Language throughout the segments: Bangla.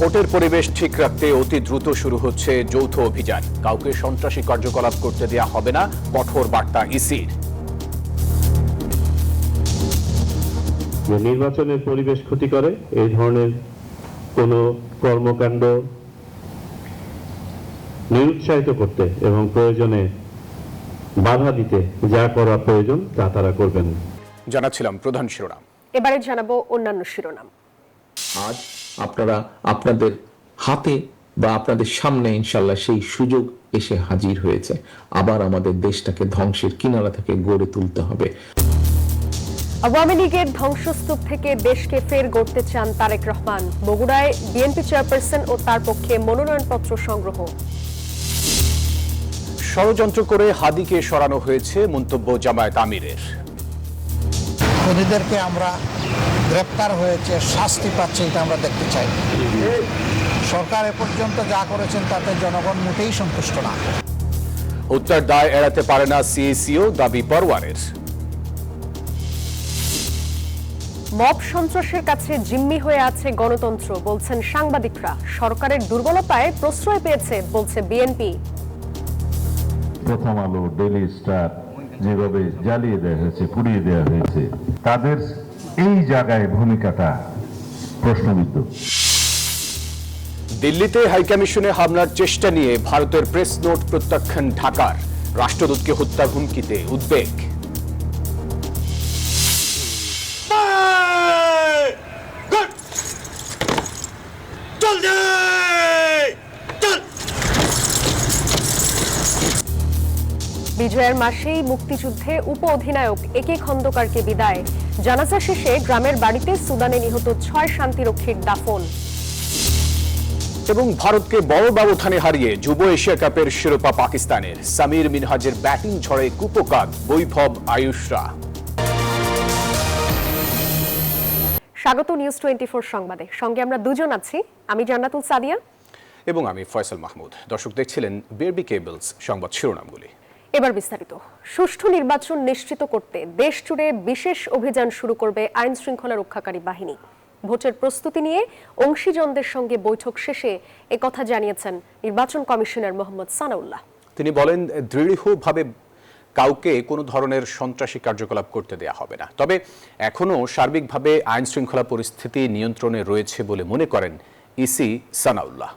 ভোটের পরিবেশ ঠিক রাখতে অতি দ্রুত শুরু হচ্ছে যৌথ অভিযান। কাউকে সন্ত্রাসী কার্যকলাপ করতে দেয়া হবে না, কঠোর বার্তা ইসির। নির্বাচনের পরিবেশ ক্ষতি করে এই ধরনের কোনো কর্মকাণ্ড নিরুৎসাহিত করতে এবং প্রয়োজনে বাধা দিতে যা করা প্রয়োজন তা তারা করবেন। জানাচ্ছিলাম প্রধান শিরোনাম। এবারে জানাবো অন্যান্য শিরোনাম। আজ আপনারা আপনাদের হাতে বা আপনাদের সামনে ইনশাল্লাহ সেই সুযোগ এসে হাজির হয়েছে। আবার আমাদের দেশটাকে ধ্বংসের কিনারা থেকে গড়ে তুলতে হবে। আওয়ামী লীগের ধ্বংসস্তূপ থেকে দেশকে ফের গড়তে চান তারেক রহমান। বগুড়ায় বিএনপি চেয়ারপারসন ও তার পক্ষে মনোনয়নপত্র সংগ্রহ। ষড়যন্ত্র করে হাদিকে সরানো হয়েছে, মন্তব্য জামায়াত আমিরের। খুনিদেরকে আমরা গ্রেপ্তার হয়েছে, শাস্তি পাচ্ছে, এটা আমরা দেখতে চাই। সরকার এ পর্যন্ত যা করেছেন তাতে জনগণ মোটেই সন্তুষ্ট না। হত্যার দায় এড়াতে পারে না সিএসিও, দাবি পরওয়ারের। মব সন্ত্রাসের কাছে জিম্মি হয়ে আছে গণতন্ত্র, বলছেন সাংবাদিকরা। সরকারের দুর্বলতায় প্রশ্রয় পেয়েছে, বলছে বিএনপি। প্রথম আলো, ডেইলি স্টার যেভাবে জ্বালিয়ে দেওয়া হয়েছে, পুড়িয়ে দেওয়া হয়েছে, তাদের এই জায়গায় ভূমিকাটা প্রশ্নবিদ্ধ। দিল্লিতে হাইকমিশনে হামলার চেষ্টা নিয়ে ভারতের প্রেস নোট প্রত্যাখ্যান ঢাকার। রাষ্ট্রদূতকে হত্যার হুমকিতে উদ্বেগ। বিজয়ের মাসেই মুক্তিযুদ্ধে উপ অধিনায়ক একে খন্দকারকে বিদায়। জানাজা শেষে গ্রামের বাড়িতে সুদানে নিহত 6 শান্তিরক্ষীর দাফন। এবং ভারতকে বড় ব্যবধানে হারিয়ে যুব এশিয়া কাপের শিরোপা পাকিস্তানের। সামির মিনহাজের ব্যাটিং ঝড়ে কুপোকাত বৈভব আয়ুষরা। স্বাগত নিউজ 24 সংবাদে। সঙ্গে আমরা দুজন আছি, আমি জান্নাতুল সাদিয়া এবং আমি ফয়সাল মাহমুদ। দর্শক দেখছিলেন বিআরবি কেবলস সংবাদ শিরোনামগুলি। এবার বিস্তারিত। সুষ্ঠু নির্বাচন নিশ্চিত করতে দেশ জুড়ে বিশেষ অভিযান শুরু করবে আইন শৃঙ্খলা রক্ষাকারী বাহিনী। ভোটের প্রস্তুতি নিয়ে অংশীজনদের সঙ্গে বৈঠক শেষে একথা জানিয়েছেন নির্বাচন কমিশনার মোহাম্মদ সানাউল্লাহ। তিনি বলেন, দৃঢ়ভাবে কাউকে কোনো ধরনের সন্ত্রাসী কার্যকলাপ করতে দেয়া হবে না। তবে এখনও সার্বিকভাবে আইন শৃঙ্খলা পরিস্থিতি নিয়ন্ত্রণে রয়েছে বলে মনে করেন ইসি সানাউল্লাহ।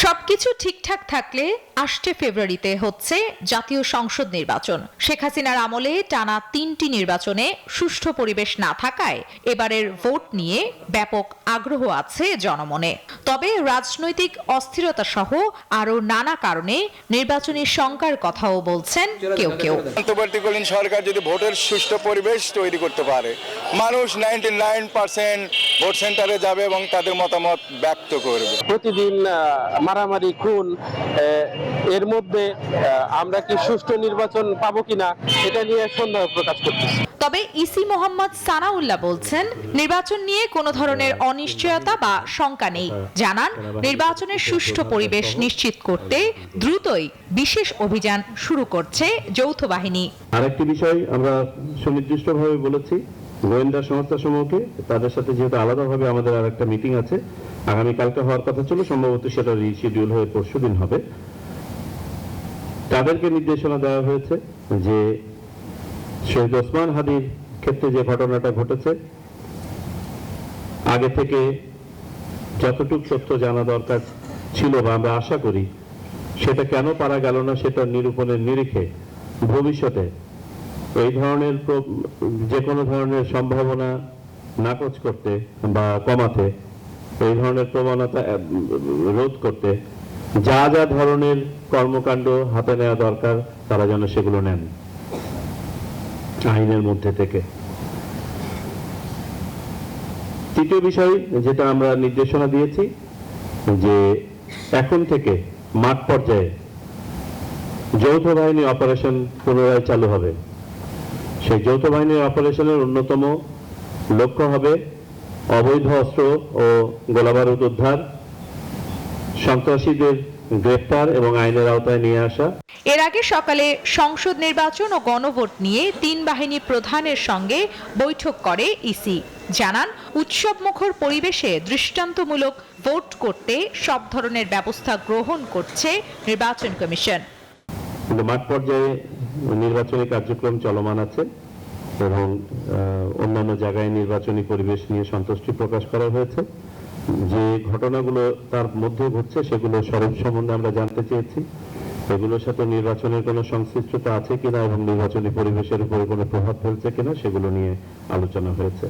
সবকিছু ঠিকঠাক থাকলে আসছে ফেব্রুয়ারিতে হচ্ছে জাতীয় সংসদ নির্বাচন। শেখ হাসিনার আমলে টানা 3টি নির্বাচনে সুষ্ঠু পরিবেশ না থাকায় এবারের ভোট নিয়ে ব্যাপক আগ্রহ আছে জনমনে। তবে রাজনৈতিক অস্থিরতা সহ আরো নানা কারণে নির্বাচনী শঙ্কার কথাও বলছেন কেউ কেউ। অন্তর্বর্তীকালীন সরকার যদি ভোটের সুষ্ঠু পরিবেশ তৈরি করতে পারে, মানুষ 99% ভোট সেন্টারে যাবে এবং তাদের মতামত ব্যক্ত করবে। প্রতিদিন মারামারি, খুন, এর মধ্যে আমরা কি সুষ্ঠু নির্বাচন পাবো কিনা এটা নিয়ে সন্দেহ প্রকাশ করতেছি। তবে ইসি মোহাম্মদ সানাউল্লাহ বলছেন, নির্বাচন নিয়ে কোনো ধরনের অনিশ্চয়তা বা শঙ্কা নেই। জানান, নির্বাচনের সুষ্ঠু পরিবেশ নিশ্চিত করতে দ্রুতই বিশেষ অভিযান শুরু করছে যৌথ বাহিনী। আরেকটি বিষয় আমরা সুনির্দিষ্টভাবে বলেছি, গোয়েন্দা সংস্থা সমূহকে, তাদের সাথে যেহেতু আলাদাভাবে আমাদের আরেকটা মিটিং আছে, আগামীকালকে হওয়ার কথা ছিল, সম্ভবত সেটা রিশিডিউল হয়ে পরশুদিন হবে। তাদেরকে নির্দেশনা দেওয়া হয়েছে যে শহীদ ওসমান হাদির ক্ষেত্রে যে ঘটনাটা ঘটেছে, আগে থেকে যতটুকু তথ্য জানা দরকার ছিল বা আমরা আশা করি সেটা কেন পারা গেল না, সেটা নিরূপণের নিরিখে ভবিষ্যতে এই ধরনের যে কোনো ধরনের সম্ভাবনা নাকচ করতে বা কমাতে, এই ধরনের প্রবণতা রোধ করতে যা যা ধরনের কর্মকাণ্ড হাতে নেওয়া দরকার তারা যেন সেগুলো নেন আইনের মধ্যে থেকে। তৃতীয় বিষয় যেটা আমরা নির্দেশনা দিয়েছি, যে এখন থেকে মাঠ পর্যায়ে যৌথ বাহিনী অপারেশন পুনরায় চালু হবে। সেই যৌথ বাহিনীর অপারেশনের অন্যতম লক্ষ্য হবে অবৈধ অস্ত্র ও গোলাবারুদ উদ্ধার, সন্ত্রাসীদের গ্রেফতার এবং আইনের আওতায় নিয়ে আসা। এর আগে সকালে সংসদ নির্বাচন ও গণভোট নিয়ে 3 বাহিনী প্রধানের সঙ্গে বৈঠক করে ইসি। জানান উৎসবমুখর পরিবেশে দৃষ্টান্তমূলক ভোট করতে সব ধরনের ব্যবস্থা গ্রহণ করছে নির্বাচন কমিশন। কিন্তু মাঠ পর্যায়ে নির্বাচনী কার্যক্রম চলমান আছে এবং অন্যান্য জায়গায় নির্বাচনী পরিবেশ নিয়ে সন্তুষ্টি প্রকাশ করা হয়েছে। যে ঘটনাগুলো তার মধ্যে ঘটছে সেগুলো স্বরূপ সম্বন্ধে আমরা জানতে চেয়েছি, এগুলোর সাথে নির্বাচনের কোনো সংশ্লিষ্টতা আছে কিনা এবং নির্বাচনী পরিবেশের উপরে কোনো প্রভাব ফেলছে কিনা সেগুলো নিয়ে আলোচনা হয়েছে।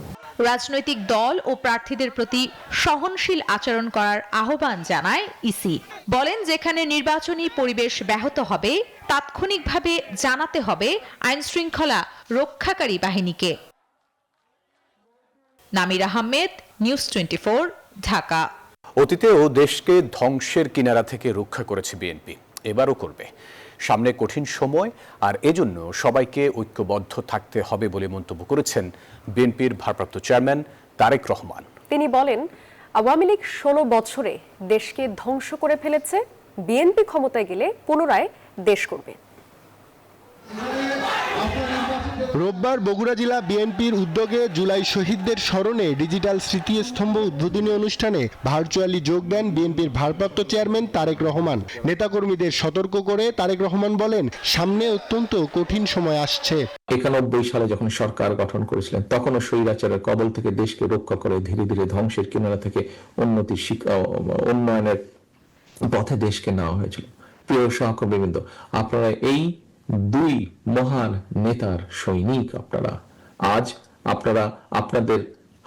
রাজনৈতিক দল ও প্রার্থীদের প্রতি সহনশীল আচরণ করার আহ্বান জানায় ইসি। বলেন, যেখানে নির্বাচনী পরিবেশ ব্যাহত হবে তাৎক্ষণিকভাবে জানাতে হবে আইন শৃঙ্খলা রক্ষাকারী বাহিনীকে। নামির আহমেদ, নিউজ 24, ঢাকা। অতীতেও দেশকে ধ্বংসের কিনারা থেকে রক্ষা করেছে বিএনপি, এবারও করবে। সামনে কঠিন সময়, আর এজন্য সবাইকে ঐক্যবদ্ধ থাকতে হবে বলে মন্তব্য করেছেন বিএনপির ভারপ্রাপ্ত চেয়ারম্যান তারেক রহমান। তিনি বলেন, আওয়ামী লীগ 16 বছরে দেশকে ধ্বংস করে ফেলেছে, বিএনপি ক্ষমতায় গেলে পুনরায় দেশ করবে। রোববার বগুড়া জেলা বিএনপির উদ্যোগে জুলাই শহীদদের স্মরণে ডিজিটাল স্মৃতিস্তম্ভ উদ্বোধনী অনুষ্ঠানে ভার্চুয়ালি যোগ দেন বিএনপির ভারপ্রাপ্ত চেয়ারম্যান তারেক রহমান। নেতাকর্মীদের সতর্ক করে তারেক রহমান বলেন, সামনে অত্যন্ত কঠিন সময় আসছে। 91 সালে যখন সরকার গঠন করেছিলেন তখনও স্বৈরাচারের কবল থেকে দেশকে রক্ষা করে ধীরে ধীরে ধ্বংসের কিনারা থেকে উন্নয়নের পথে দেশকে নেওয়া হয়েছিল। প্রিয় সহকর্মীবৃন্দ, আপনারা এই দুই মহান নেতার সৈনিক। আজ আপনারা আপনাদের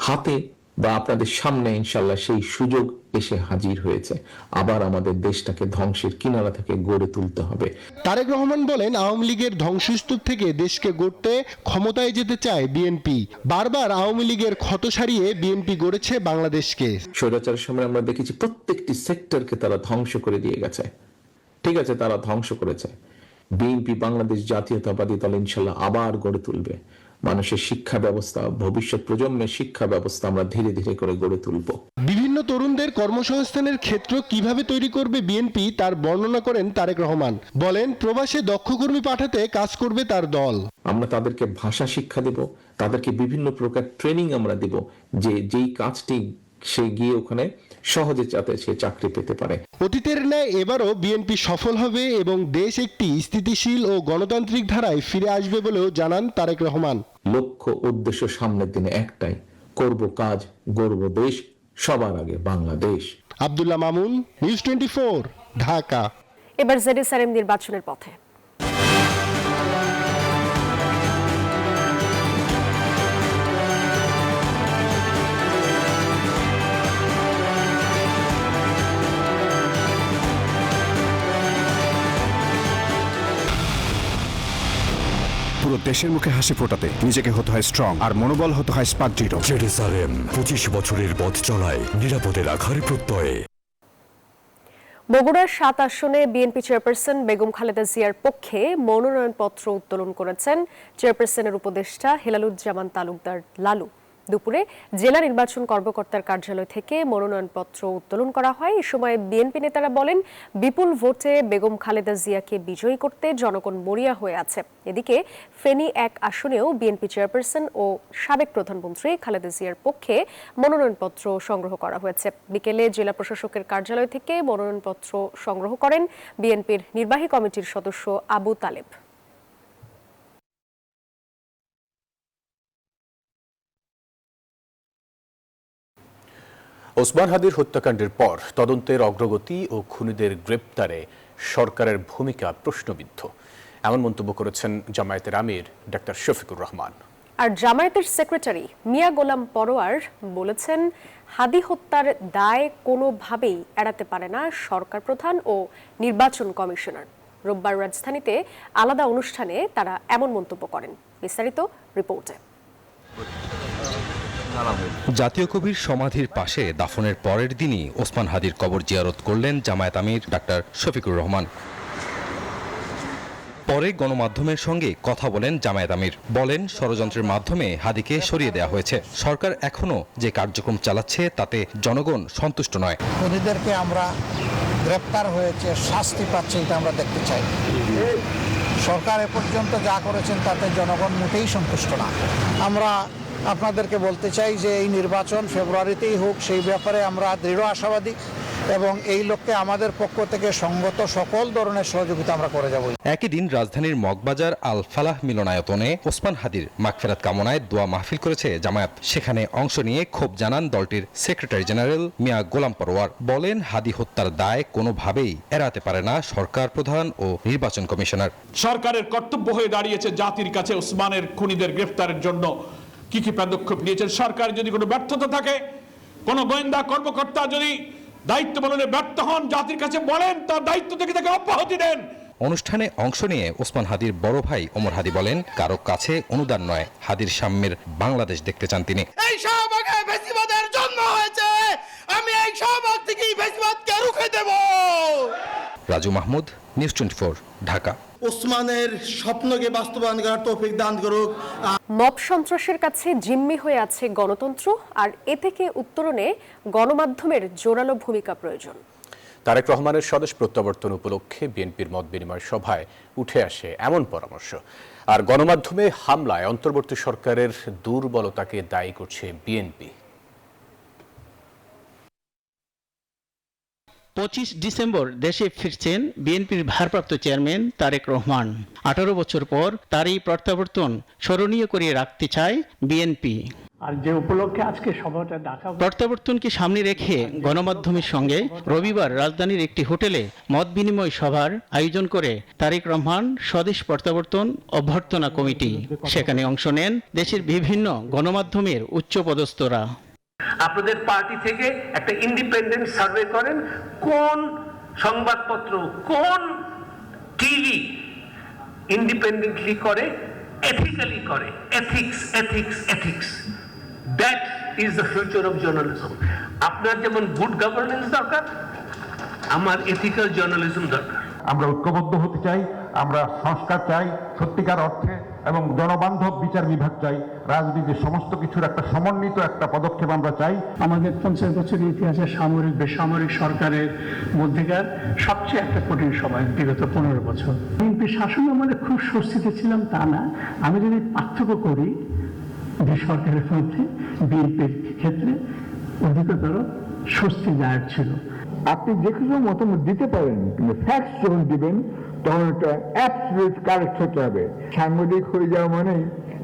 হাতে বা আপনাদের সামনে ইনশাল্লাহ সেই সুযোগ এসে হাজির হয়েছে। আবার আমাদের দেশটাকে ধ্বংসের কিনারা থেকে গড়ে তুলতে হবে। তারেক রহমান বলেন, আওয়ামী লীগের ধ্বংসস্তূপ থেকে দেশকে গড়তে ক্ষমতায় যেতে চায় বিএনপি। বারবার আওয়ামী লীগের ক্ষত সারিয়ে বিএনপি গড়েছে বাংলাদেশকে। স্বৈরাচারের সময় আমরা দেখেছি প্রত্যেকটি সেক্টরকে তারা ধ্বংস করে দিয়ে গেছে। ঠিক আছে, তারা ধ্বংস করেছে। বিএনপি বাংলাদেশ জাতীয়তাবাদী দল ইনশাল্লাহ আবার গড়ে তুলবে। মানুষের শিক্ষা ব্যবস্থা, ভবিষ্যৎ প্রজন্মের শিক্ষা ব্যবস্থা আমরা ধীরে ধীরে করে গড়ে তুলব। বিভিন্ন তরুণদের কর্মসংস্থানের ক্ষেত্র কিভাবে তৈরি করবে বিএনপি তার বর্ণনা করেন তারেক রহমান। বলেন, প্রবাসে দক্ষ কর্মী পাঠাতে কাজ করবে তার দল। আমরা তাদেরকে ভাষা শিক্ষা দেব, তাদেরকে বিভিন্ন প্রকার ট্রেনিং আমরা দেব, যেই কাজটি সে গিয়ে ওখানে সহজে যাতে সে চাকরি পেতে পারে। অতীতের ন্যায় এবারও বিএনপি সফল হবে এবং দেশ একটি স্থিতিশীল ও গণতান্ত্রিক ধারায় ফিরে আসবে বলেও জানান তারেক রহমান। লক্ষ্য উদ্দেশ্য সামনের দিনে একটাই, করব কাজ, গড়ব দেশ, সবার আগে বাংলাদেশ। আব্দুল্লাহ মামুন, নিউজ 24, ঢাকা। এবার জেডএসআরএম নির্বাচনের পথে। পুরো দেশের মুখে হাসি ফোটাতে নিজেকে হতে হয় স্ট্রং, আর মনোবল হতে হয় স্পার্ক জিরো। জেডএসআরএম 25 বছরের পথ চলায় নিরাপদে রাখার প্রত্যয়ে। বগুড়ার 7 আসনে বিএনপি চেয়ারপারসন বেগম খালেদা জিয়ার পক্ষে মনোনয়নপত্র উত্তোলন করেছেন চেয়ারপারসনের উপদেষ্টা হেলালুজ্জামান তালুকদার লালু। দুপুরে জেলা নির্বাচন কর্মকর্তার কার্যালয় থেকে মনোনয়নপত্র উত্তোলন করা হয়। এই সময় বিএনপি নেতারা বলেন, বিপুল ভোটে বেগম খালেদা জিয়াকে বিজয়ী করতে জনগণ মরিয়া হয়ে আছে। এদিকে ফেনী 1 আসনেও বিএনপি চেয়ারপারসন ও সাবেক প্রধানমন্ত্রী খালেদা জিয়ার পক্ষে মনোনয়নপত্র সংগ্রহ করা হয়েছে। বিকেলে জেলা প্রশাসকের কার্যালয় থেকে মনোনয়নপত্র সংগ্রহ করেন বিএনপির নির্বাহী কমিটির সদস্য আবু তালেব। ওসমান হাদির হত্যাকাণ্ডের পর তদন্তের অগ্রগতি ও খুনিদের গ্রেপ্তারে সরকারের ভূমিকা প্রশ্নবিদ্ধ, এমন মন্তব্য করেছেন জামায়াতের আমির ডাক্তার শফিকুর রহমান। আর জামায়াতের সেক্রেটারি মিয়া গোলাম পরোয়ার বলেছেন, হাদি হত্যার দায় কোনোভাবেই এড়াতে পারে না সরকার প্রধান ও নির্বাচন কমিশনার। রোববার রাজধানীতে আলাদা অনুষ্ঠানে তারা এমন মন্তব্য করেন। বিস্তারিত রিপোর্টে। জাতীয় কবির সমাধির পাশে দাফনের পরের দিনই ওসমান হাদির কবর জিয়ারত করলেন জামায়াত আমির ডাক্তার শফিকুর রহমান। পরে গণমাধ্যমের সঙ্গে কথা বলেন জামায়াত আমির। বলেন, ষড়যন্ত্রের মাধ্যমে হাদিকে সরিয়ে দেওয়া হয়েছে। সরকার এখনো যে কার্যক্রম চালাচ্ছে তাতে জনগণ সন্তুষ্ট নয়। খুনিদেরকে আমরা গ্রেপ্তার হয়েছে, শাস্তি পাচ্ছে, এটা আমরা দেখতে চাই। সরকার এ পর্যন্ত যা করেছেন তাতে জনগণ মোটেই সন্তুষ্ট না। আমরা আপনাদেরকে বলতে চাই যে এই নির্বাচন ফেব্রুয়ারিতেই হোক, সেই ব্যাপারে আমরা দৃঢ় আশাবাদী এবং এই লক্ষ্যে আমাদের পক্ষ থেকে সঙ্গত সকল ধরনের সহযোগিতা আমরা করে যাব। একই দিন রাজধানীর মগবাজার আল ফালাহ মিলনায়তনে ওসমান হাদির মাগফিরাত কামনায় দোয়া মাহফিল করেছে জামায়াত। সেখানে অংশ নিয়ে ক্ষোভ জানান দলটির সেক্রেটারি জেনারেল মিয়া গোলাম পরোয়ার। বলেন, হাদি হত্যার দায় কোনোভাবেই এড়াতে পারে না সরকার প্রধান ও নির্বাচন কমিশনার। সরকারের কর্তব্য হয়ে দাঁড়িয়েছে জাতির কাছে ওসমানের খুনিদের গ্রেফতারের জন্য কি কি পদক্ষেপ নিয়েছেন। সরকার যদি কোনো ব্যর্থতা থাকে, কোনো গোয়েন্দা কর্মকর্তা যদি দায়িত্ব পালনে ব্যর্থ হন, জাতির কাছে বলেন, তার দায়িত্ব থেকে তাকে অব্যাহতি দেন। অনুষ্ঠানে অংশ নিয়ে ওসমান হাদির বড় ভাই ওমর হাদি বলেন, কারো কাছে অনুদান নয়, হাদির সাম্যের বাংলাদেশ দেখতে চান তিনি। এই শাহবাগে ফ্যাসিবাদের জন্ম হয়েছে, আমি এই শাহবাগ থেকেই ফ্যাসিবাদকে রুখে দেব। রাজু মাহমুদ, নিউজ 24, ঢাকা। ওসমানের স্বপ্নকে বাস্তবায়ন করার তৌফিক দান করুক। মব সন্ত্রাসের কাছে জিম্মি হয়ে আছে গণতন্ত্র, আর এ থেকে উত্তরণে গণমাধ্যমের জোরালো ভূমিকা প্রয়োজন। তারেক রহমানের স্বদেশ প্রত্যাবর্তন উপলক্ষে বিএনপির মত বিনিময় সভায় উঠে আসে এমন পরামর্শ। আর গণমাধ্যমে হামলায় অন্তর্বর্তী সরকারের দুর্বলতাকে দায়ী করছে বিএনপি। 25 ডিসেম্বর দেশে ফিরছেন বিএনপির ভারপ্রাপ্ত চেয়ারম্যান তারেক রহমান। 18 বছর পর তার এই প্রত্যাবর্তন স্মরণীয় করে রাখতে চায় বিএনপি। আর যে উপলক্ষে আজকে সভাটা ডাকা, প্রত্যাবর্তনকে সামনে রেখে গণমাধ্যমের সঙ্গে রবিবার রাজধানীর একটি হোটেলে মত বিনিময় সভার আয়োজন করে তারেক রহমান স্বদেশ প্রত্যাবর্তন অভ্যর্থনা কমিটি। সেখানে অংশ নেন দেশের বিভিন্ন গণমাধ্যমের উচ্চপদস্থরা। আপনাদের পার্টি থেকে একটা ইন্ডিপেন্ডেন্ট সার্ভে করেন, কোন সংবাদপত্র, কোন টিভি ইন্ডিপেন্ডেন্টলি করে, এথিক্যালি করে। Ethics ethics ethics, that is the future of journalism. আপনার যেমন গুড গভর্নেন্স দরকার, আমার এথিক্যাল জার্নালিজম দরকার। আমরা ঐক্যবদ্ধ হতে চাই, আমরা সংস্কার চাই সত্যিকার অর্থে, এবং জনবান্ধব বিচার বিভাগ চাই। রাজনীতির সমস্ত কিছুর একটা সমন্বিত একটা পদক্ষেপ আমরা চাই। আমাদের 50 বছরের ইতিহাসে সামরিক বেসামরিক সরকারের মধ্যেকার সবচেয়ে একটা কঠিন সময় বিগত 15 বছর। বিএনপি শাসন আমলে খুব স্বস্তিতে ছিলাম তা না, আমি যদি পার্থক্য করি যে সরকারের মধ্যে বিএনপির ক্ষেত্রে অধিকতর স্বস্তিদায়ক ছিল। আপনি যে কোনো মতামত দিতে পারেন, কিন্তু ফ্যাক্টস যখন দিবেন তখন এটা অ্যাবসলিউট কারেক্ট হতে হবে। সাংবাদিক হয়ে যাওয়া মানে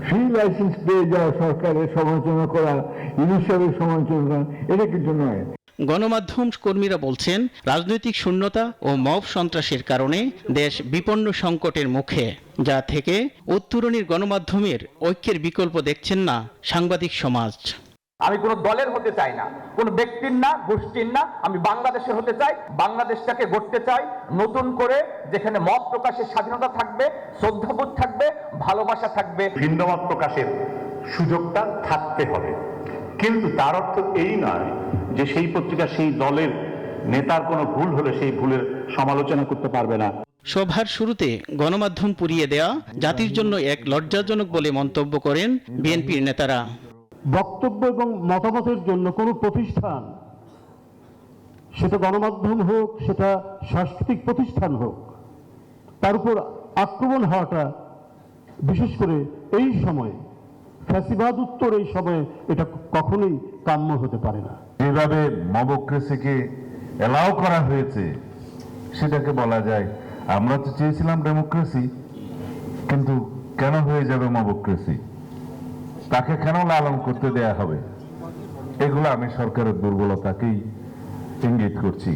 ফ্রি লাইসেন্স পেয়ে যাওয়া, সরকারের সমালোচনা করা, ইউনিসেফের সমালোচনা করা, এটা কিন্তু নয়। গণমাধ্যম কর্মীরা বলছেন, রাজনৈতিক শূন্যতা ও মব সন্ত্রাসের কারণে দেশ বিপন্ন সংকটের মুখে, যা থেকে উত্তরণের গণমাধ্যমের ঐক্যের বিকল্প দেখছেন না সাংবাদিক সমাজ। আমি কোনো দলের হতে চাই না, কোনো ব্যক্তির না, গোষ্ঠীর না, আমি বাংলাদেশের হতে চাই। বাংলাদেশটাকে গড়তে চাই নতুন করে, যেখানে মত প্রকাশের স্বাধীনতা থাকবে, শ্রদ্ধাবোধ থাকবে, ভালোবাসা থাকবে। ভিন্নমত প্রকাশের সুযোগটা থাকতে হবে, কিন্তু তার অর্থ এই নয় যে সেই পত্রিকা সেই দলের নেতার কোনো ভুল হলে সেই ভুলের সমালোচনা করতে পারবে না। সভার শুরুতে গণমাধ্যম পুড়িয়ে দেয়া জাতির জন্য এক লজ্জাজনক বলে মন্তব্য করেন বিএনপির নেতারা। বক্তব্য এবং মতামতের জন্য কোনো প্রতিষ্ঠান, সেটা গণমাধ্যম হোক, সেটা সাংস্কৃতিক প্রতিষ্ঠান হোক, তার উপর আক্রমণ হওয়াটা, বিশেষ করে এই সময়ে ফ্যাসিবাদ উত্তর এই সময়ে, এটা কখনোই কাম্য হতে পারে না। যেভাবে মবক্রেসিকে এলাও করা হয়েছে, সেটাকে বলা যায় আমরা তো চেয়েছিলাম ডেমোক্রেসি, কিন্তু কেন হয়ে যাবে মবক্রেসি? তাকে কেন লালন করতে দেয়া হবে? এগুলো আমি সরকারের দুর্বলতাকেই ইঙ্গিত করছি।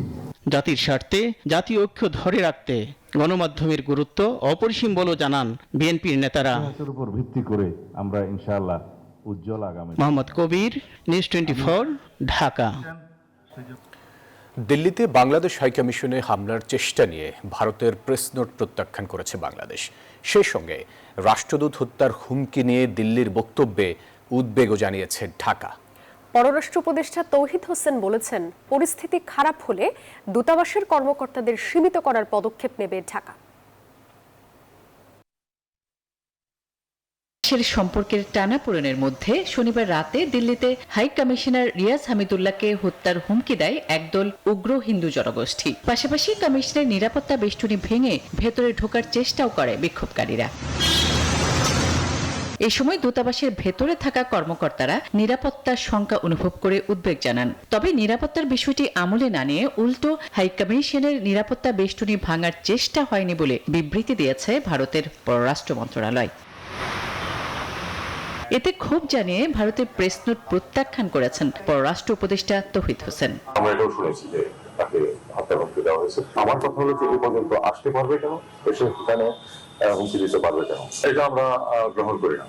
জাতির স্বার্থে জাতীয় ঐক্য ধরে রাখতে গণমাধ্যমের গুরুত্ব অপরিসীম বলে জানান বিএনপির নেতারা। এর উপর ভিত্তি করে আমরা ইনশাআল্লাহ উজ্জ্বল আগামী। মোহাম্মদ কবির, নিউজ 24, ঢাকা। দিল্লিতে বাংলাদেশ হাইকমিশনে হামলার চেষ্টা নিয়ে ভারতের প্রেস নোট প্রত্যাখ্যান করেছে বাংলাদেশ। সেই সঙ্গে রাষ্ট্রদূত হত্যার হুমকি নিয়ে দিল্লির বক্তব্যে উদ্বেগও জানিয়েছে ঢাকা। পররাষ্ট্র উপদেষ্টা তৌহিদ হোসেন বলেছেন, পরিস্থিতি খারাপ হলে দূতাবাসের কর্মকর্তাদের সীমিত করার পদক্ষেপ নেবে ঢাকা। দেশের সম্পর্কের টানাপোড়েনের মধ্যে শনিবার রাতে দিল্লিতে হাই কমিশনার রিয়াজ হামিদুল্লাহকে হত্যার হুমকি দেয় একদল উগ্র হিন্দু জনগোষ্ঠী। পাশাপাশি কমিশনের নিরাপত্তা বেষ্টনী ভেঙে ভেতরে ঢোকার চেষ্টাও করে বিক্ষোভকারীরা। এ সময় দূতাবাসের ভেতরে থাকা কর্মকর্তারা নিরাপত্তার শঙ্কা অনুভব করে উদ্বেগ জানান। তবে নিরাপত্তার বিষয়টি আমলে না নিয়ে উল্টো হাইকমিশনের নিরাপত্তা বেষ্টনী ভাঙার চেষ্টা হয়নি বলে বিবৃতি দিয়েছে ভারতের পররাষ্ট্র মন্ত্রণালয়। এতে ক্ষোভ জানিয়ে ভারতের প্রেস নোট প্রত্যাখ্যান করেছেন পররাষ্ট্র উপদেষ্টা তৌহিদ হোসেন। আমরা এটাও শুনেছি যে তাকে হত্যা করতে দেওয়া হয়েছে। আমার কথা হলো যে এই পর্যন্ত আসতে পারবে কেন, এসে সেখানে হুমকি দিতে পারবে কেন, এটা আমরা গ্রহণ করি না।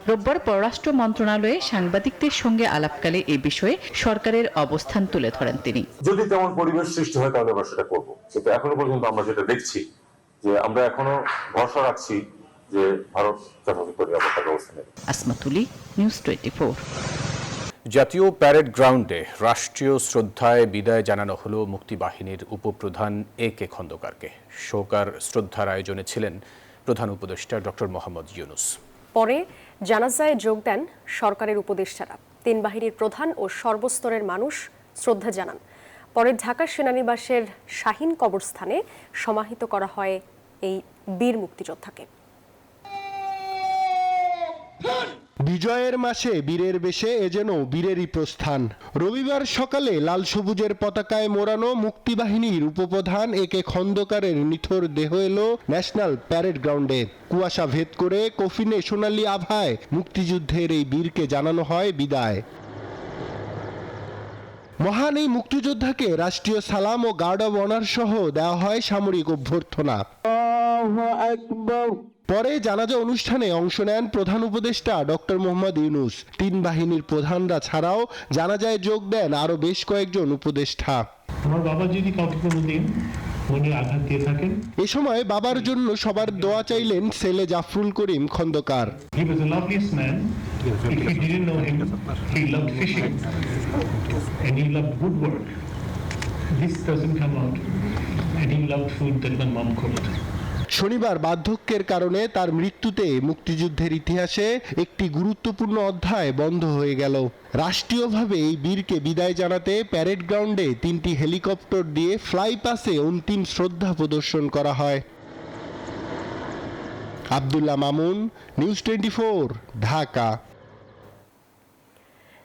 রোববার পররাষ্ট্র মন্ত্রণালয়ে সাংবাদিকদের সঙ্গে আলাপকালে এই বিষয়ে সরকারের অবস্থান তুলে ধরেন তিনি। যদি তেমন পরিবেশ সৃষ্টি হয় তাহলে আমরা সেটা করবো, কিন্তু এখনো পর্যন্ত আমরা যেটা দেখছি যে আমরা এখনো ভরসা রাখছি যে ভারত যথাযথ নিরাপত্তা ব্যবস্থা নেবে। আসমাতুলি, নিউজ 24। জাতীয় প্যারেড গ্রাউন্ডে রাষ্ট্রীয় শ্রদ্ধায় বিদায় জানানো হলো মুক্তিবাহিনীর উপপ্রধান AK খন্দকারকে। শোকার শ্রদ্ধার আয়োজনে ছিলেন প্রধান উপদেষ্টা ডক্টর মোহাম্মদ ইউনূস। পরে জানাজায় যোগ দেন সরকারের উপদেষ্টারা। 3 বাহিনীর প্রধান ও সর্বস্তরের মানুষ শ্রদ্ধা জানান। পরে ঢাকা সেনানিবাসের শাহীন কবরস্থানে সমাহিত করা হয় এই বীর মুক্তিযোদ্ধাকে। বিজয়ের মাসে বীরের বেশে এ যেন বীরেরই প্রস্থান। রবিবার সকালে লাল সবুজের পতাকায় মোড়ানো মুক্তিবাহিনীর উপপ্রধান AK খন্দকারের নিথর দেহ এলো ন্যাশনাল প্যারেড গ্রাউন্ডে। কুয়াশা ভেদ করে কফিনে সোনালী আভায় মুক্তিযুদ্ধের এই বীরকে জানানো হয় বিদায়। মহান এই মুক্তিযোদ্ধাকে রাষ্ট্রীয় সালাম ও গার্ড অব অনার সহ দেওয়া হয় সামরিক অভ্যর্থনা। পরে জানাজা অনুষ্ঠানে অংশ নেন প্রধান উপদেষ্টা ডক্টর মোহাম্মদ ইউনূস। 3 বাহিনীর প্রধানরা ছাড়াও জানাজায় যোগ দেন আরো বেশ কয়েকজন উপদেষ্টা। আমার বাবা যদি কাউকে কোনোদিন মনে আঘাত দিয়ে থাকেন, এ সময় বাবার জন্য সবার দোয়া চাইলেন ছেলে জাফরুল করিম Khandakar. He was the loveliest man. If you didn't know him, he loved fishing and he loved woodwork. This doesn't come out. And he loved food that my mom cooked. শনিবার বার্ধক্যের কারণে তার মৃত্যুতে মুক্তিযুদ্ধের ইতিহাসে একটি গুরুত্বপূর্ণ অধ্যায় বন্ধ হয়ে গেল। রাষ্ট্রীয়ভাবে এই বীরকে বিদায় জানাতে প্যারেড গ্রাউন্ডে 3টি হেলিকপ্টার দিয়ে ফ্লাই পাসে অন্তিম শ্রদ্ধা প্রদর্শন করা হয়। আব্দুল্লাহ মামুন, নিউজ 24, ঢাকা।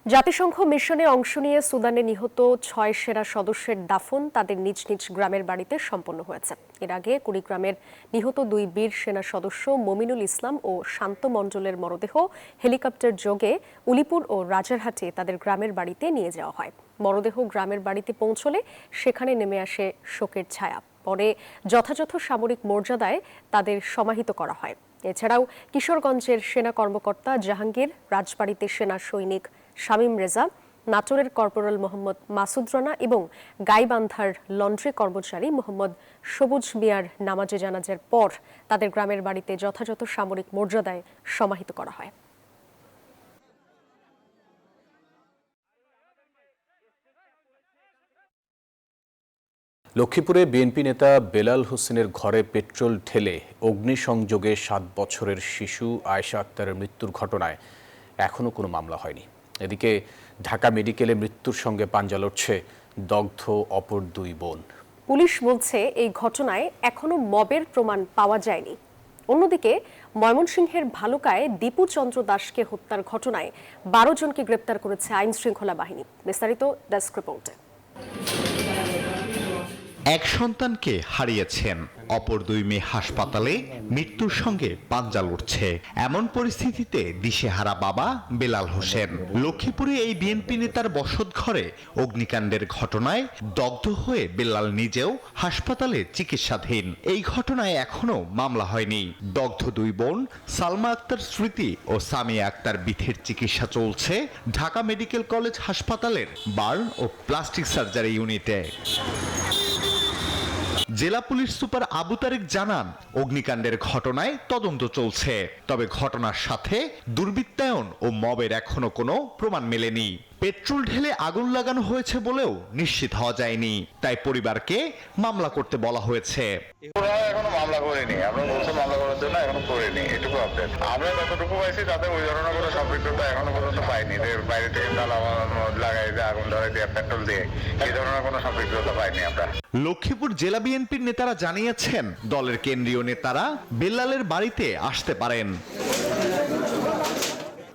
জাতিসংঘ মিশনে অংশ নিয়ে সুদানে নিহত 6 সেনা সদস্যের দাফন তাদের নিজ নিজ গ্রামের বাড়িতে সম্পন্ন হয়েছে। এর আগে কুড়িগ্রামের নিহত 2 বীর সেনা সদস্য মমিনুল ইসলাম ও শান্ত মণ্ডলের মরদেহ হেলিকপ্টার যোগে উলিপুর ও রাজারহাটে তাদের গ্রামের বাড়িতে নিয়ে যাওয়া হয়। মরদেহ গ্রামের বাড়িতে পৌঁছলে সেখানে নেমে আসে শোকের ছায়া। পরে যথাযথ সামরিক মর্যাদায় তাদের সমাহিত করা হয়। এছাড়াও কিশোরগঞ্জের সেনা কর্মকর্তা জাহাঙ্গীর, রাজবাড়ীতে সেনা সৈনিক শামীম রেজা, নাটোরের কর্পোরাল মোহাম্মদ মাসুদ রানা এবং গাইবান্ধার লন্ড্রি কর্মচারী মোহাম্মদ সবুজ মিয়ার নামাজে জানাজার পর তাদের গ্রামের বাড়িতে যথাযথ সামরিক মর্যাদায় সমাহিত করা হয়। লক্ষ্মীপুরে বিএনপি নেতা বেলাল হোসেনের ঘরে পেট্রোল ঢেলে অগ্নিসংযোগে 7 বছরের শিশু আয়েশা আক্তারের মৃত্যুর ঘটনায় এখনও কোনো মামলা হয়নি। এদিকে ঢাকা মেডিকেলে মৃত্যুর সঙ্গে পাঞ্জা লড়ছে দগ্ধ অপর 2 বোন। পুলিশ বলছে এই ঘটনায় এখনো মবের প্রমাণ পাওয়া যায়নি। অন্যদিকে ময়মনসিংহের ভালুকায় দীপু চন্দ্র দাসকে হত্যার ঘটনায় 12 জনকে গ্রেপ্তার করেছে আইন শৃঙ্খলা বাহিনী। বিস্তারিত ডেস্ক রিপোর্টে। এক সন্তানকে হারিয়েছেন, অপর 2 মেয়ে হাসপাতালে মৃত্যুর সঙ্গে পাঞ্জা লড়ছে। এমন পরিস্থিতিতে দিশেহারা বাবা বেলাল হোসেন। লক্ষ্মীপুরে এই বিএনপি নেতার বসতঘরে অগ্নিকাণ্ডের ঘটনায় দগ্ধ হয়ে বেলাল নিজেও হাসপাতালে চিকিৎসাধীন। এই ঘটনায় এখনো মামলা হয়নি। দগ্ধ 2 বোন সালমা আক্তার স্মৃতি ও সামিয়া আক্তার বিথের চিকিৎসা চলছে ঢাকা মেডিকেল কলেজ হাসপাতালের বার্ন ও প্লাস্টিক সার্জারি ইউনিটে। জেলা পুলিশ সুপার আবু তারেক জানান, অগ্নিকাণ্ডের ঘটনায় তদন্ত চলছে, তবে ঘটনার সাথে দুর্বৃত্তায়ন ও মবের এখনো কোনো প্রমাণ মেলেনি। পেট্রোল ঢেলে আগুন লাগানো হয়েছে বলেও নিশ্চিত হওয়া যায়নি, তাই পরিবারকে মামলা করতে বলা হয়েছে। এখনো মামলা করিনি, আমরা বলছি মামলা করার জন্য এখনো করিনি, এটুকু আপডেট। আমরা যতটুকু পাইছি তাতে ওই ধরনের কোনো সম্পৃক্ততা এখনো পর্যন্ত পাইনি। বাইরে থেকে তালা লাগাই দিয়ে আগুন ধরাই দিয়ে পেট্রোল দিয়ে এই ধরনের কোনো সম্পৃক্ততা পাইনি আমরা। লক্ষ্মীপুর জেলা বিএনপির নেতারা জানিয়েছেন, দলের কেন্দ্রীয় নেতারা বেলালের বাড়িতে আসতে পারেন।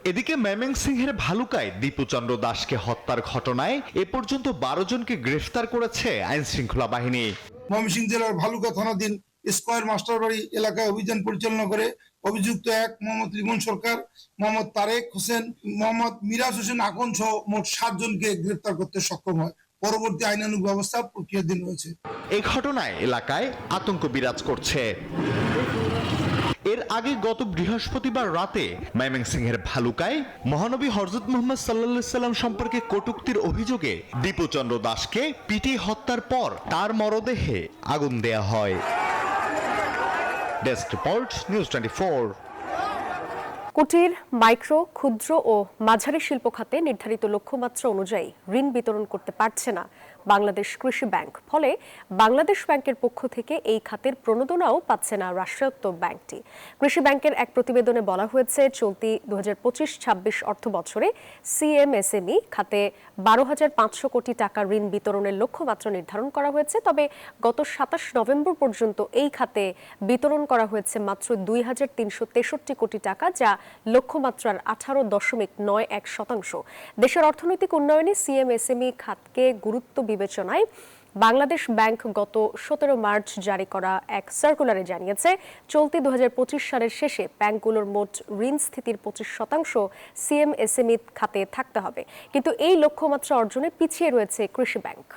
এদিকে ময়মনসিংহের ভালুকায় দীপুচন্দ্র দাসকে হত্যার ঘটনায় এ পর্যন্ত 12 জনকে গ্রেফতার করেছে আইন শৃঙ্খলা বাহিনী। ময়মনসিংহ জেলার ভালুকা থানাধীন স্কয়ার মাস্টারবাড়ি এলাকায় অভিযান পরিচালনা করে অভিযুক্ত 1 মোহাম্মদ রিমন সরকার, মোহাম্মদ তারেক হোসেন, মোহাম্মদ মিরাজ হোসেন আকন সহ মোট 7 জনকে গ্রেফতার করতে সক্ষম হয়। পরবর্তী আইনানুগ ব্যবস্থা প্রক্রিয়াধীন রয়েছে। এই ঘটনায় এলাকায় আতঙ্ক বিরাজ করছে। এর আগে গত বৃহস্পতিবার রাতে ময়মনসিংহের ভালুকায় মহানবী হযরত মুহাম্মদ সাল্লাল্লাহু আলাইহি সাল্লাম সম্পর্কে কটূক্তির অভিযোগে দীপুচন্দ্র দাসকে পিটিয়ে হত্যার পর তার মরদেহে আগুন দেয়া হয়। Desk report, news 24। কুটির, মাইক্রো, ক্ষুদ্র ও মাঝারি শিল্প খাতে নির্ধারিত লক্ষ্যমাত্রা অনুযায়ী ঋণ বিতরণ করতে পারছে না বাংলাদেশ কৃষি ব্যাংক। ফলে বাংলাদেশ ব্যাংকের পক্ষ থেকে এই খাতের প্রণোদনাও পাচ্ছে না রাষ্ট্রায়ত্ত ব্যাংকটি। কৃষি ব্যাংকের এক প্রতিবেদনে বলা হয়েছে, চলতি 2025-26 অর্থ বছরে সিএমএসএমই খাতে 12,500 কোটি টাকা ঋণ বিতরণের লক্ষ্যমাত্রা নির্ধারণ করা হয়েছে। তবে গত 27 নভেম্বর পর্যন্ত এই খাতে বিতরণ করা হয়েছে মাত্র 2,363 কোটি টাকা, যা লক্ষ্যমাত্রার 18.91%। দেশের অর্থনৈতিক উন্নয়নে সিএমএসএমই খাতকে গুরুত্ব বিবেচনায় বাংলাদেশ ব্যাংক গত 17 মার্চ জারি করা এক সার্কুলারে জানিয়েছে, চলতি 2025 সালের শেষে ব্যাংকগুলোর মোট ঋণ স্থিতির 25% সিএমএসএমই খাতে থাকতে হবে। কিন্তু এই লক্ষ্যমাত্রা অর্জনে পিছিয়ে রয়েছে কৃষি ব্যাংক।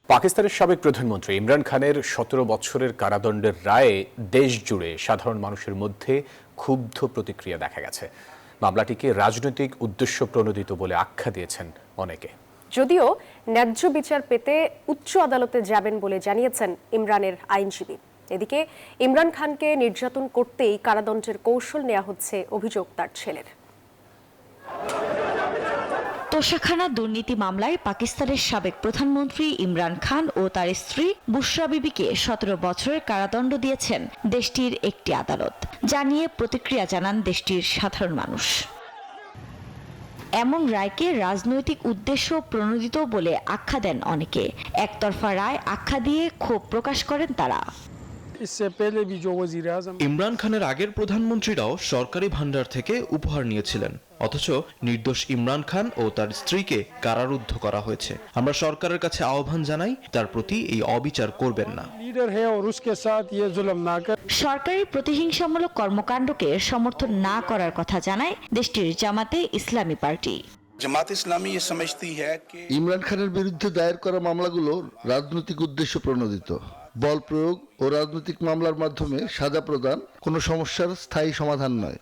পাকিস্তানের সাবেক প্রধানমন্ত্রী ইমরান খানের 17 বছরের কারাদণ্ডের রায়ে দেশ জুড়ে সাধারণ মানুষের মধ্যে ক্ষুব্ধ প্রতিক্রিয়া দেখা গেছে। মামলাটিকে রাজনৈতিক উদ্দেশ্য প্রণোদিত বলে আখ্যা দিয়েছেন অনেকে। যদিও ন্যায্য বিচার পেতে উচ্চ আদালতে যাবেন বলে জানিয়েছেন ইমরানের আইনজীবী। এদিকে ইমরান খানকে নির্যাতন করতেই কারাদণ্ডের কৌশল নেওয়া হচ্ছে অভিযোগ তার ছেলের। তোষাখানা দুর্নীতি মামলায় পাকিস্তানের সাবেক প্রধানমন্ত্রী ইমরান খান ও তার স্ত্রী বুশরা বিবিকে 17 বছরের কারাদণ্ড দিয়েছেন দেশটির একটি আদালত, যা নিয়ে প্রতিক্রিয়া জানান দেশটির সাধারণ মানুষ। এমন রায়কে রাজনৈতিক উদ্দেশ্য প্রণোদিত বলে আখ্যা দেন অনেকে। একতরফা রায় আখ্যা দিয়ে ক্ষোভ প্রকাশ করেন তারা। ইমরান খানের আগের প্রধানমন্ত্রীরাও সরকারি ভান্ডার থেকে উপহার নিয়েছিলেন, অথচ নির্দোষ ইমরান খান ও তার স্ত্রীকে কারারুদ্ধ করা হয়েছে। আমরা সরকারের কাছে আহ্বান জানাই, তার প্রতি এই অবিচার করবেন না। সরকারি প্রতিহিংসামূলক কর্মকাণ্ডকে সমর্থন না করার কথা জানায় দেশটির জামাতে ইসলামী পার্টি। ইমরান খানের বিরুদ্ধে দায়ের করা মামলাগুলো রাজনৈতিক উদ্দেশ্য প্রণোদিত। বল প্রয়োগ ও রাজনৈতিক মামলার মাধ্যমে সাজা প্রদান কোনো সমস্যার স্থায়ী সমাধান নয়।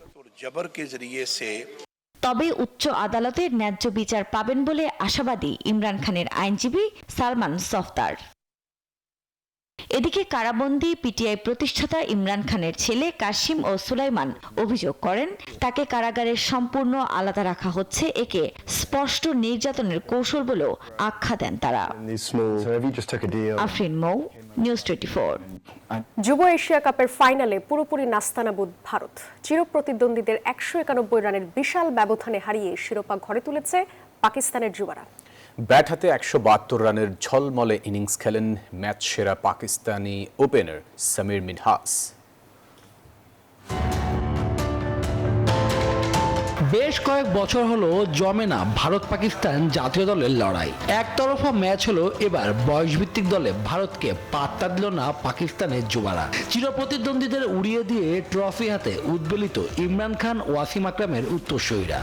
তবে উচ্চ আদালতে ন্যায্য বিচার পাবেন বলে আশাবাদী ইমরান খানের আইনজীবী সালমান সফদার। এদিকে কারাবন্দী পিটিআই প্রতিষ্ঠাতা ইমরান খানের ছেলে কাশিম ও সুলাইমান অভিযোগ করেন, তাকে কারাগারের সম্পূর্ণ আলাদা রাখা হচ্ছে, একে স্পষ্ট নির্যাতনের কৌশল বলেও আখ্যা দেন তারা। আফরিন মৌ, নিউজ 24। যুব এশিয়া কাপের ফাইনালে পুরোপুরি নাস্তানাবুদ ভারত। চিরপ্রতিদ্বন্দ্বীদের 191 রানের বিশাল ব্যবধানে হারিয়ে শিরোপা ঘরে তুলেছে পাকিস্তানের যুবারা। ব্যাট হাতে 172 রানের ঝলমলে ইনিংস খেলেন ম্যাচ সেরা পাকিস্তানি ওপেনার সামির মিনহাস। বেশ কয়েক বছর হলো জমে না ভারত পাকিস্তান জাতীয় দলের লড়াই। একতরফা ম্যাচ হলো এবার বয়সভিত্তিক দলে ভারতকে পাত্তা দিল না পাকিস্তানের যুবারা। চিরপ্রতিদ্বন্দ্বীদের উড়িয়ে দিয়ে ট্রফি হাতে উদ্বেলিত ইমরান খান, ওয়াসিম আকরামের উত্তরসূরিরা।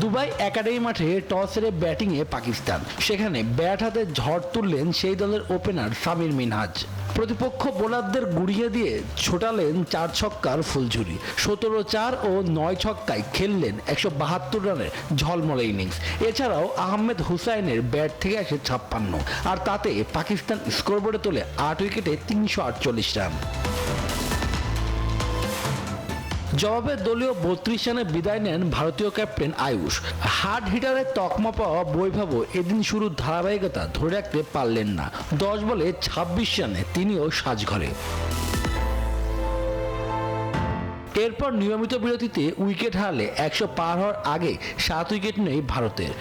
দুবাই একাডেমি মাঠে টস হেরে ব্যাটিংয়ে পাকিস্তান, সেখানে ব্যাট হাতে ঝড় তুললেন সেই দলের ওপেনার সামির মিনহাজ। প্রতিপক্ষ বোলারদের গুড়িয়ে দিয়ে ছোটালেন 4 ছক্কার ফুলঝুরি। 17-4 ও 9 ছক্কায় খেললেন 172 রানের ঝলমলে ইনিংস। এছাড়াও আহমেদ হুসাইনের ব্যাট থেকে আসে 56, আর তাতে পাকিস্তান স্কোরবোর্ডে তোলে 8 উইকেটে 348 রান। জবাবে দলীয় 32 রানে বিদায় নেন ভারতীয় ক্যাপ্টেন আয়ুষ। হার্ড হিটারের তকমা পাওয়া বৈভবও এদিন শুরুর ধারাবাহিকতা ধরে রাখতে পারলেন না। 10 বলে 26 রানে তিনিও সাজঘরে। এরপর নিয়মিত বিরতিতে উইকেট হারলে 100 পার হওয়ার আগে 7 উইকেট নেই ভারতের।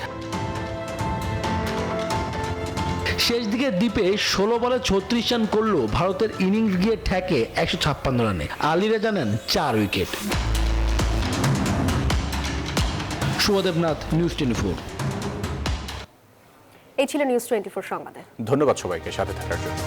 শেষ দিকে দ্বীপে 16 বলে 36 রান করলেও ভারতের ইনিংস গিয়ে ঠেকে 156 রানে। আলীরা জানেন 4 উইকেট। শুভদেবনাথ, নিউজ 24। এই ছিল নিউজ 24 সংবাদে। ধন্যবাদ সবাইকে সাথে থাকার জন্য।